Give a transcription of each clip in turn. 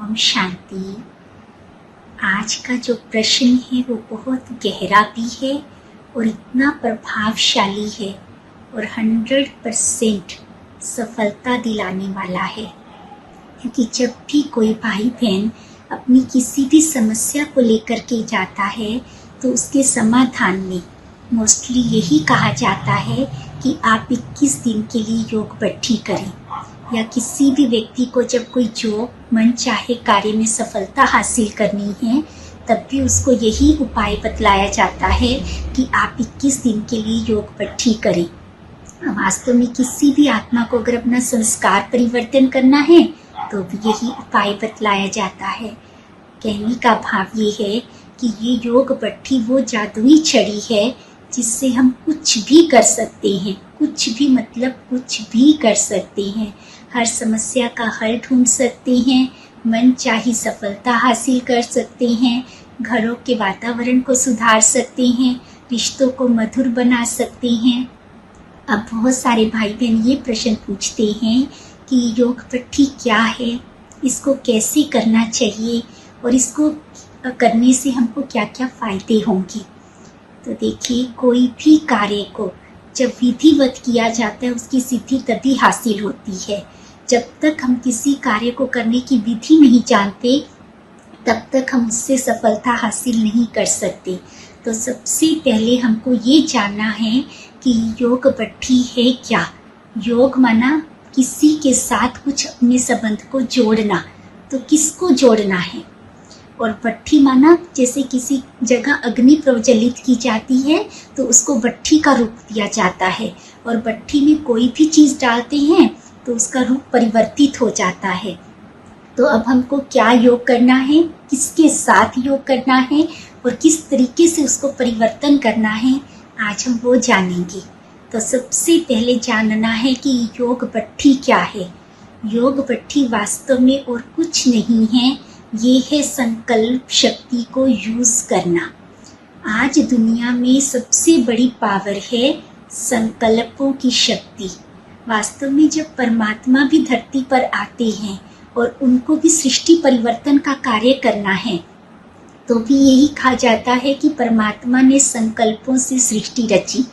ओम शांति। आज का जो प्रश्न है वो बहुत गहरा भी है और इतना प्रभावशाली है और 100% सफलता दिलाने वाला है, क्योंकि जब भी कोई भाई बहन अपनी किसी भी समस्या को लेकर के जाता है तो उसके समाधान में मोस्टली यही कहा जाता है कि आप 21 दिन के लिए योग भट्ठी करें, या किसी भी व्यक्ति को जब कोई जो मन चाहे कार्य में सफलता हासिल करनी है तब भी उसको यही उपाय बतलाया जाता है कि आप 21 दिन के लिए योग भट्ठी करें। वास्तव में किसी भी आत्मा को अगर अपना संस्कार परिवर्तन करना है तो भी यही उपाय बतलाया जाता है। कहने का भाव ये है कि ये योग भट्ठी वो जादुई छड़ी है जिससे हम कुछ भी कर सकते हैं, कुछ भी मतलब कुछ भी कर सकते हैं। हर समस्या का हल ढूंढ सकते हैं, मन चाही सफलता हासिल कर सकते हैं, घरों के वातावरण को सुधार सकते हैं, रिश्तों को मधुर बना सकते हैं। अब बहुत सारे भाई बहन ये प्रश्न पूछते हैं कि योग भट्ठी क्या है, इसको कैसे करना चाहिए और इसको करने से हमको क्या क्या फ़ायदे होंगे। तो देखिए, कोई भी कार्य को जब विधिवत किया जाता है उसकी सिद्धि तभी हासिल होती है। जब तक हम किसी कार्य को करने की विधि नहीं जानते तब तक हम उससे सफलता हासिल नहीं कर सकते। तो सबसे पहले हमको ये जानना है कि योग भट्ठी है क्या। योग माना किसी के साथ कुछ अपने संबंध को जोड़ना, तो किसको जोड़ना है। और भट्ठी माना जैसे किसी जगह अग्नि प्रज्वलित की जाती है तो उसको भट्ठी का रूप दिया जाता है, और भट्ठी में कोई भी चीज़ डालते हैं तो उसका रूप परिवर्तित हो जाता है। तो अब हमको क्या योग करना है, किसके साथ योग करना है और किस तरीके से उसको परिवर्तन करना है, आज हम वो जानेंगे। तो सबसे पहले जानना है कि योग भट्ठी क्या है। योग भट्ठी वास्तव में और कुछ नहीं है, ये है संकल्प शक्ति को यूज़ करना। आज दुनिया में सबसे बड़ी पावर है संकल्पों की शक्ति। वास्तव में जब परमात्मा भी धरती पर आते हैं और उनको भी सृष्टि परिवर्तन का कार्य करना है तो भी यही कहा जाता है कि परमात्मा ने संकल्पों से सृष्टि रची।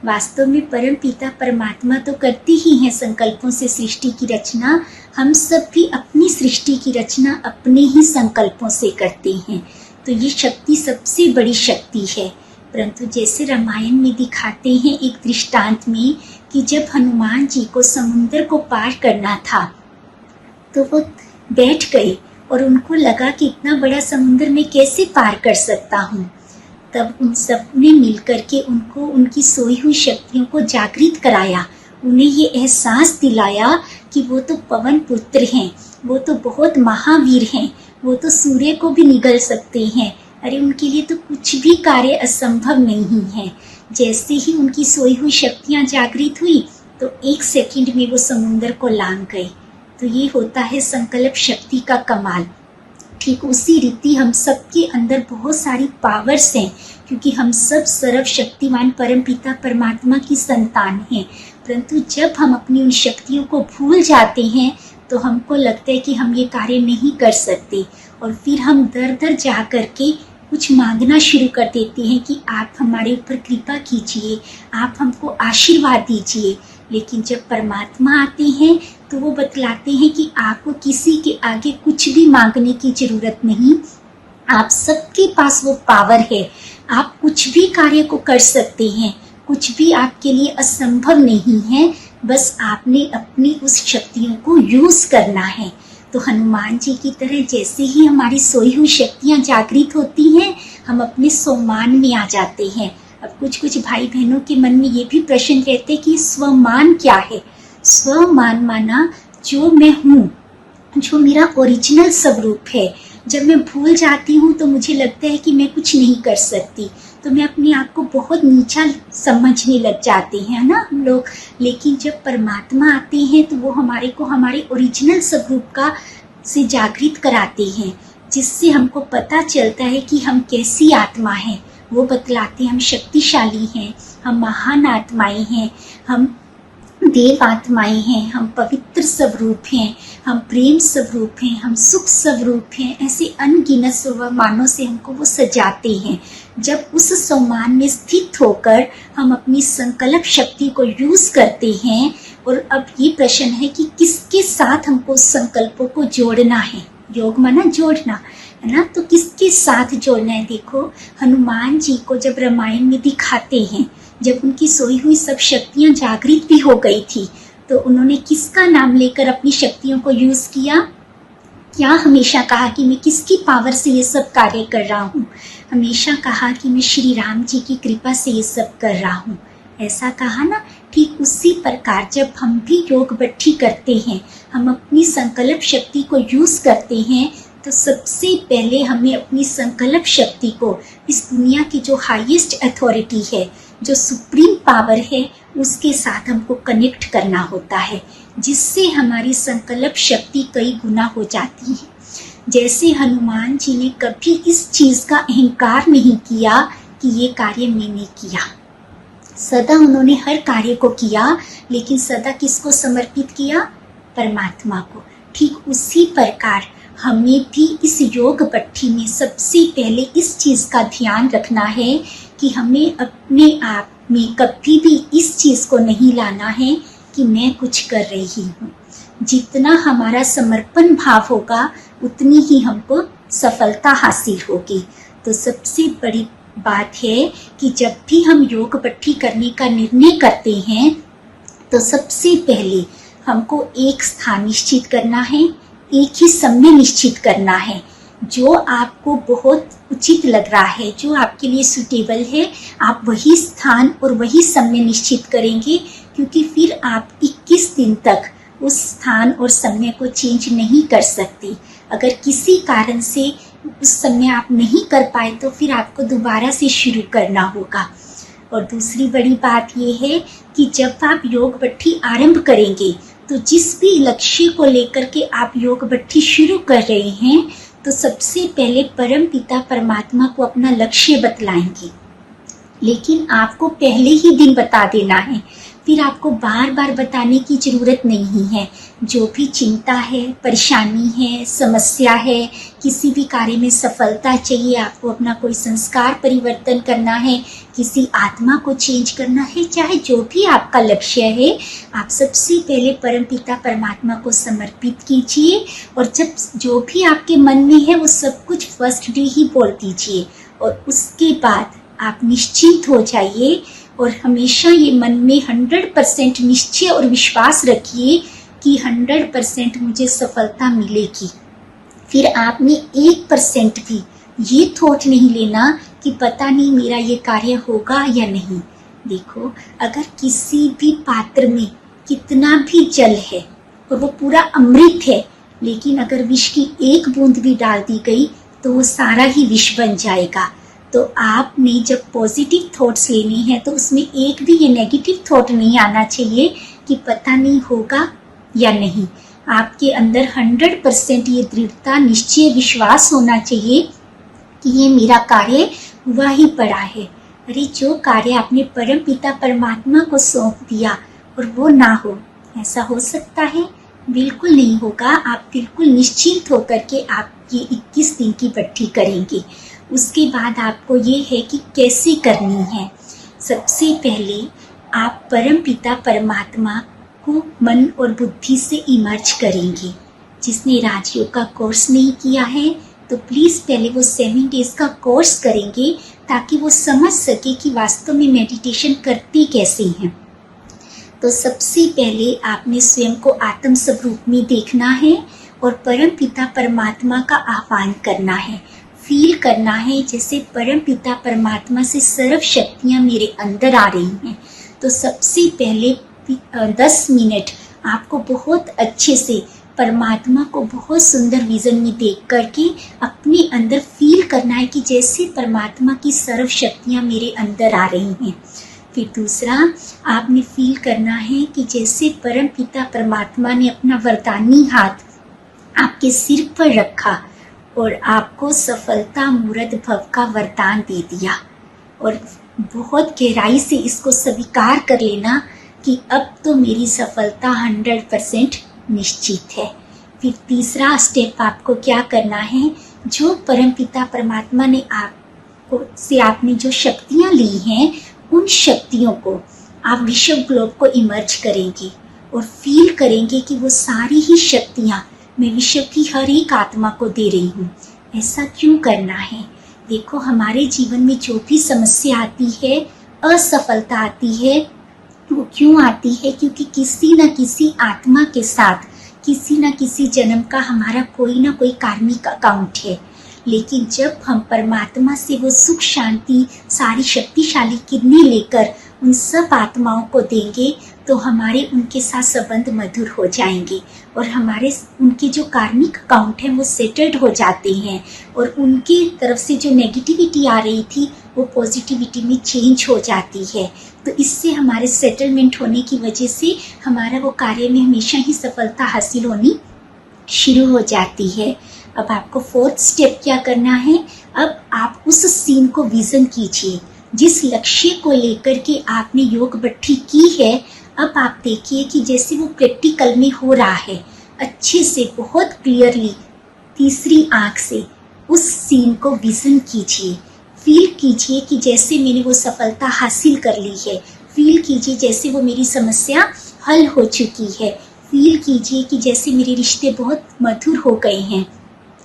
वास्तव में परम पिता परमात्मा तो करते ही हैं संकल्पों से सृष्टि की रचना। हम सब भी अपनी सृष्टि की रचना अपने ही संकल्पों से करते हैं। तो ये शक्ति सबसे बड़ी शक्ति है। परंतु जैसे रामायण में दिखाते हैं एक दृष्टांत में कि जब हनुमान जी को समुद्र को पार करना था तो वो बैठ गए और उनको लगा कि इतना बड़ा समुद्र मैं कैसे पार कर सकता हूँ। तब उन सब ने मिलकर के उनको उनकी सोई हुई शक्तियों को जागृत कराया, उन्हें ये एहसास दिलाया कि वो तो पवन पुत्र हैं, वो तो बहुत महावीर हैं, वो तो सूर्य को भी निगल सकते हैं। अरे उनके लिए तो कुछ भी कार्य असंभव नहीं है। जैसे ही उनकी सोई हुई शक्तियाँ जागृत हुई तो 1 सेकंड में वो समुद्र को लांघ गए। तो ये होता है संकल्प शक्ति का कमाल। ठीक उसी रीति हम सबके अंदर बहुत सारी पावर्स हैं, क्योंकि हम सब सर्वशक्तिमान परमपिता परमात्मा की संतान हैं। परंतु जब हम अपनी उन शक्तियों को भूल जाते हैं तो हमको लगता है कि हम ये कार्य नहीं कर सकते, और फिर हम दर दर जा कर के कुछ मांगना शुरू कर देते हैं कि आप हमारे ऊपर कृपा कीजिए, आप हमको आशीर्वाद दीजिए। लेकिन जब परमात्मा आते हैं तो वो बतलाते हैं कि आपको किसी के आगे कुछ भी मांगने की ज़रूरत नहीं। आप सबके पास वो पावर है, आप कुछ भी कार्य को कर सकते हैं, कुछ भी आपके लिए असंभव नहीं है। बस आपने अपनी उस शक्तियों को यूज़ करना है। तो हनुमान जी की तरह जैसे ही हमारी सोई हुई शक्तियाँ जागृत होती हैं हम अपने स्वमान में आ जाते हैं। अब कुछ भाई बहनों के मन में ये भी प्रश्न रहते कि स्वमान क्या है। स्वमान माना जो मैं हूँ, जो मेरा ओरिजिनल स्वरूप है। जब मैं भूल जाती हूँ तो मुझे लगता है कि मैं कुछ नहीं कर सकती, तो मैं अपने आप को बहुत नीचा समझने लग जाते हैं ना हम लोग। लेकिन जब परमात्मा आते हैं तो वो हमारे को हमारे ओरिजिनल स्वरूप का से जागृत कराते हैं, जिससे हमको पता चलता है कि हम कैसी आत्मा हैं। वो बतलाते हैं हम शक्तिशाली हैं, हम महान आत्माएं हैं, हम देव आत्माएं हैं, हम पवित्र स्वरूप हैं, हम प्रेम स्वरूप हैं, हम सुख स्वरूप हैं। ऐसे अनगिनत स्वमानों से हमको वो सजाते हैं। जब उस सम्मान में स्थित होकर हम अपनी संकल्प शक्ति को यूज करते हैं, और अब ये प्रश्न है कि किसके साथ हमको उस संकल्पों को जोड़ना है। योग माना जोड़ना, है ना। तो किसके साथ जोड़ना है? देखो, हनुमान जी को जब रामायण में दिखाते हैं, जब उनकी सोई हुई सब शक्तियां जागृत भी हो गई थी, तो उन्होंने किसका नाम लेकर अपनी शक्तियों को यूज किया? क्या हमेशा कहा कि मैं किसकी पावर से ये सब कार्य कर रहा हूँ? हमेशा कहा कि मैं श्री राम जी की कृपा से ये सब कर रहा हूँ, ऐसा कहा ना। ठीक उसी प्रकार जब हम भी योग भट्ठी करते हैं, हम अपनी संकल्प शक्ति को यूज करते हैं, तो सबसे पहले हमें अपनी संकल्प शक्ति को इस दुनिया की जो हाईएस्ट अथॉरिटी है, जो सुप्रीम पावर है, उसके साथ हमको कनेक्ट करना होता है, जिससे हमारी संकल्प शक्ति कई गुना हो जाती है। जैसे हनुमान जी ने कभी इस चीज का अहंकार नहीं किया कि ये कार्य मैंने किया। सदा उन्होंने हर कार्य को किया, लेकिन सदा किसको समर्पित किया? परमात्मा को। ठीक उसी प्रकार हमें भी इस योग भट्ठी में सबसे पहले इस चीज का ध्यान रखना है कि हमें अपने आप में कभी भी इस चीज को नहीं लाना है कि मैं कुछ कर रही हूँ। जितना हमारा समर्पण भाव होगा, उतनी ही हमको सफलता हासिल होगी। तो सबसे बड़ी बात है कि जब भी हम योग भट्ठी करने का निर्णय करते हैं, तो सबसे पहले हमको एक स्थान निश्चित करना है, एक ही समय निश्चित करना है। जो आपको बहुत उचित लग रहा है, जो आपके लिए सुटेबल है, आप वही स्थान और वही समय निश्चित करेंगे, क्योंकि फिर आप 21 दिन तक उस स्थान और समय को चेंज नहीं कर सकते। अगर किसी कारण से उस समय आप नहीं कर पाए, तो फिर आपको दोबारा से शुरू करना होगा। और दूसरी बड़ी बात यह है कि जब आप योग भट्ठी आरंभ करेंगे, तो जिस भी लक्ष्य को लेकर के आप योग भट्ठी शुरू कर रहे हैं, तो सबसे पहले परम पिता परमात्मा को अपना लक्ष्य बतलाएंगे। लेकिन आपको पहले ही दिन बता देना है, फिर आपको बार बार बताने की जरूरत नहीं है। जो भी चिंता है, परेशानी है, समस्या है, किसी भी कार्य में सफलता चाहिए, आपको अपना कोई संस्कार परिवर्तन करना है, किसी आत्मा को चेंज करना है, चाहे जो भी आपका लक्ष्य है, आप सबसे पहले परमपिता परमात्मा को समर्पित कीजिए। और जब जो भी आपके मन में है, वो सब कुछ फर्स्ट डे ही बोल दीजिए, और उसके बाद आप निश्चिंत हो जाइए। और हमेशा ये मन में 100% निश्चय और विश्वास रखिए कि 100% मुझे सफलता मिलेगी। फिर आपने 1% भी ये थॉट नहीं लेना कि पता नहीं मेरा ये कार्य होगा या नहीं। देखो, अगर किसी भी पात्र में कितना भी जल है और वो पूरा अमृत है, लेकिन अगर विष की एक बूंद भी डाल दी गई, तो वो सारा ही विष बन जाएगा। तो आपने जब पॉजिटिव थॉट्स लेने हैं, तो उसमें एक भी ये नेगेटिव थॉट नहीं आना चाहिए कि पता नहीं होगा या नहीं। आपके अंदर 100% ये दृढ़ता, निश्चय, विश्वास होना चाहिए कि ये मेरा कार्य हुआ ही पड़ा है। अरे, जो कार्य आपने परम पिता परमात्मा को सौंप दिया और वो ना हो, ऐसा हो सकता है? बिल्कुल नहीं होगा। आप बिल्कुल निश्चिंत होकर के आप ये 21 दिन की भट्ठी करेंगे। उसके बाद आपको ये है कि कैसे करनी है। सबसे पहले आप परम पिता परमात्मा को मन और बुद्धि से इमर्ज करेंगे। जिसने राजयोग का कोर्स नहीं किया है, तो प्लीज़ पहले वो 7 डेज का कोर्स करेंगे, ताकि वो समझ सके कि वास्तव में मेडिटेशन करते कैसे हैं। तो सबसे पहले आपने स्वयं को आत्म स्वरूप में देखना है और परम पिता परमात्मा का आह्वान करना है। फील करना है जैसे परम पिता परमात्मा से सर्व शक्तियाँ मेरे अंदर आ रही हैं। तो सबसे पहले 10 मिनट आपको बहुत अच्छे से परमात्मा को बहुत सुंदर विजन में देख करके अपने अंदर फील करना है कि जैसे परमात्मा की सर्व शक्तियाँ मेरे अंदर आ रही हैं। फिर दूसरा, आपने फील करना है कि जैसे परम पिता परमात्मा ने अपना वरदानी हाथ आपके सिर पर रखा और आपको सफलता मूर्त भव का वरदान दे दिया। और बहुत गहराई से इसको स्वीकार कर लेना कि अब तो मेरी सफलता 100% निश्चित है। फिर तीसरा स्टेप आपको क्या करना है, जो परमपिता परमात्मा ने आपने जो शक्तियाँ ली हैं, उन शक्तियों को आप विश्व ग्लोब को इमर्ज करेंगे और फील करेंगे कि वो सारी ही शक्तियाँ मैं विश्व की हर एक आत्मा को दे रही हूँ। ऐसा क्यों करना है? देखो, हमारे जीवन में जो भी समस्या आती है, असफलता आती है, वो क्यों आती है? क्योंकि किसी न किसी आत्मा के साथ किसी न किसी जन्म का हमारा कोई ना कोई कार्मिक अकाउंट है। लेकिन जब हम परमात्मा से वो सुख शांति सारी शक्तिशाली किरणें लेकर उन सब आत्माओं को देंगे तो हमारे उनके साथ संबंध मधुर हो जाएंगे और उनके जो कार्मिक अकाउंट हैं वो सेटल्ड हो जाते हैं और उनकी तरफ से जो नेगेटिविटी आ रही थी वो पॉजिटिविटी में चेंज हो जाती है। तो इससे हमारे सेटलमेंट होने की वजह से हमारा वो कार्य में हमेशा ही सफलता हासिल होनी शुरू हो जाती है। अब आपको फोर्थ स्टेप क्या करना है? अब आप उस सीन को विजन कीजिए जिस लक्ष्य को लेकर के आपने योग भट्टी की है। अब आप देखिए कि जैसे वो प्रैक्टिकल में हो रहा है, अच्छे से बहुत क्लियरली तीसरी आंख से उस सीन को विजन कीजिए। फील कीजिए कि जैसे मैंने वो सफलता हासिल कर ली है। फील कीजिए जैसे वो मेरी समस्या हल हो चुकी है। फील कीजिए कि जैसे मेरे रिश्ते बहुत मधुर हो गए हैं।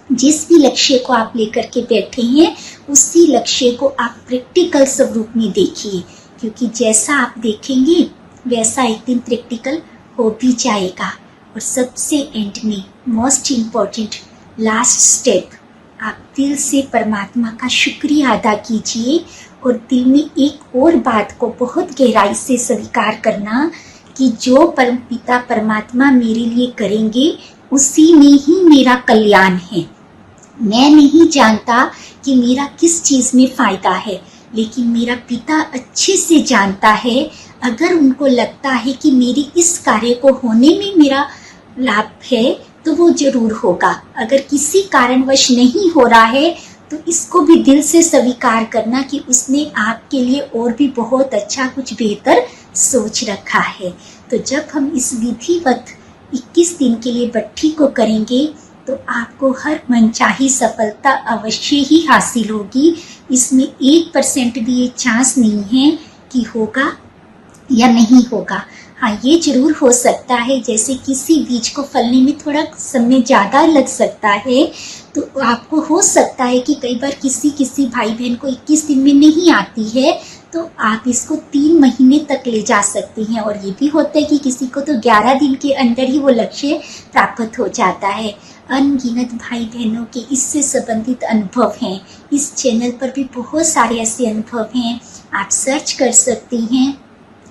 जिस भी लक्ष्य को आप लेकर के बैठे हैं उसी लक्ष्य को आप प्रैक्टिकल स्वरूप में देखिए, क्योंकि जैसा आप देखेंगे वैसा एक दिन प्रैक्टिकल हो भी जाएगा। और सबसे एंड में मोस्ट इम्पॉर्टेंट लास्ट स्टेप, आप दिल से परमात्मा का शुक्रिया अदा कीजिए और दिल में एक और बात को बहुत गहराई से स्वीकार करना कि जो परमपिता परमात्मा मेरे लिए करेंगे उसी में ही मेरा कल्याण है। मैं नहीं जानता कि मेरा किस चीज़ में फ़ायदा है, लेकिन मेरा पिता अच्छे से जानता है। अगर उनको लगता है कि मेरे इस कार्य को होने में मेरा लाभ है तो वो जरूर होगा। अगर किसी कारणवश नहीं हो रहा है तो इसको भी दिल से स्वीकार करना कि उसने आपके लिए और भी बहुत अच्छा कुछ बेहतर सोच रखा है। तो जब हम इस विधिवत 21 दिन के लिए भट्टी को करेंगे तो आपको हर मनचाही सफलता अवश्य ही हासिल होगी। इसमें 1% भी ये चांस नहीं है कि होगा या नहीं होगा। हाँ, ये जरूर हो सकता है, जैसे किसी बीज को फलने में थोड़ा समय ज़्यादा लग सकता है, तो आपको हो सकता है कि कई बार किसी भाई बहन को 21 दिन में नहीं आती है तो आप इसको 3 महीने तक ले जा सकती हैं। और ये भी होता है कि किसी को तो 11 दिन के अंदर ही वो लक्ष्य प्राप्त हो जाता है। अनगिनत भाई बहनों के इससे संबंधित अनुभव हैं। इस चैनल पर भी बहुत सारे ऐसे अनुभव हैं, आप सर्च कर सकती हैं।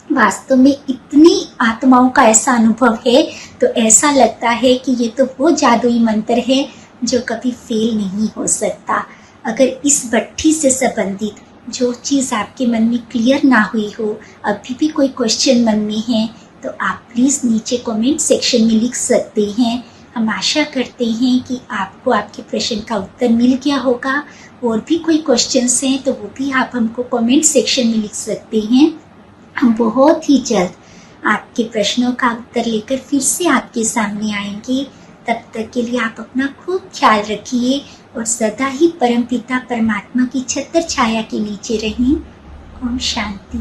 वास्तव में इतनी आत्माओं का ऐसा अनुभव है तो ऐसा लगता है कि ये तो वो जादुई मंत्र है जो कभी फेल नहीं हो सकता। अगर इस भट्टी से संबंधित जो चीज़ आपके मन में क्लियर ना हुई हो, अभी भी कोई क्वेश्चन मन में है, तो आप प्लीज़ नीचे कमेंट सेक्शन में लिख सकते हैं। हम आशा करते हैं कि आपको आपके प्रश्न का उत्तर मिल गया होगा। और भी कोई क्वेश्चंस हैं तो वो भी आप हमको कमेंट सेक्शन में लिख सकते हैं। हम बहुत ही जल्द आपके प्रश्नों का उत्तर लेकर फिर से आपके सामने आएंगे। तब तक के लिए आप अपना खूब ख्याल रखिए और सदा ही परमपिता परमात्मा की छत्र छाया के नीचे रहें। ओम शांति।